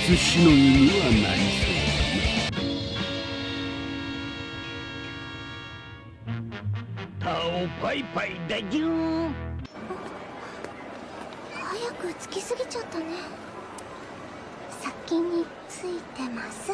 つしのぎにはなりそうだな。タオパイパイだじゅー。早くつきすぎちゃったね。先についてます。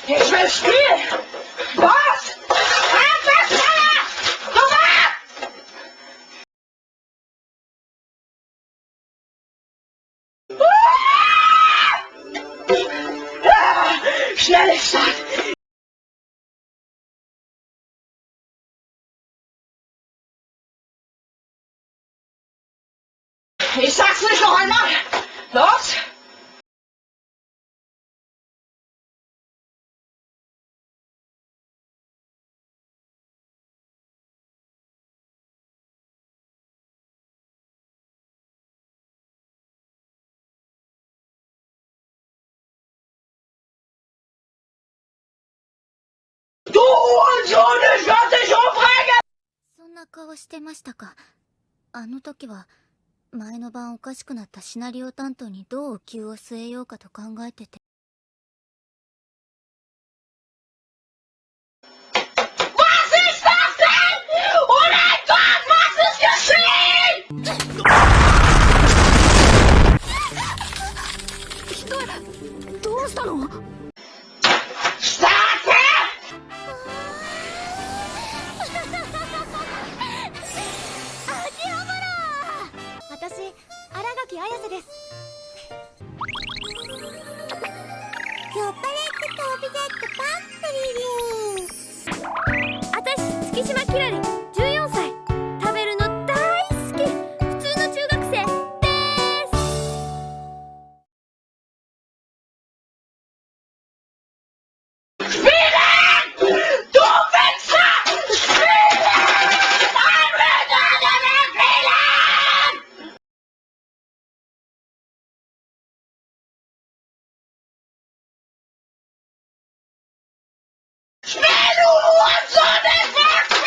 Ich will spielen! Was? Schnelle Start! Ich sag's nicht noch einmal! Los! Du Hurensohn, ich werd dich umbringen! そんな顔してましたか。あの時は前の晩おかしくなったシナリオ担当にどう急を据えようかと考えてて。Was ist das denn? Oh mein Gott, was ist geschehen? どうしたの？ Starte! 私、新垣綾瀬です。酔っ払って飛び出ってパックリリン。私、月島きらり14歳。食べるの大好き。普通の中学生です。Spielen! Du Wichser! Spielen! Ein Wichser, spielen! Spiel, du Hurensohn, ich will spielen!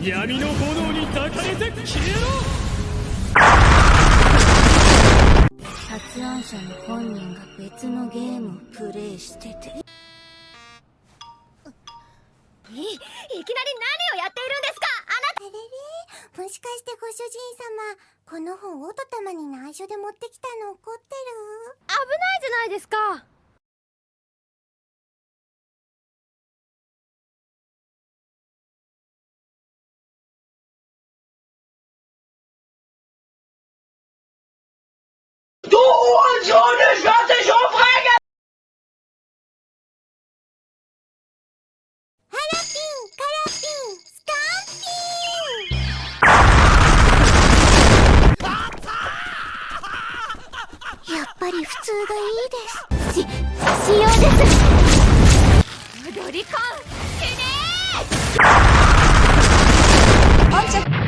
闇の炎に抱かれて消えろ。発案者の本人が別のゲームをプレイしてて。いきなり何をやっているんですか、あなた。あれれ、もしかしてご主人様、この本オト様に内緒で持ってきたの怒ってる？危ないじゃないですか。り普通がいいです。仕様です。踊り子死ねー。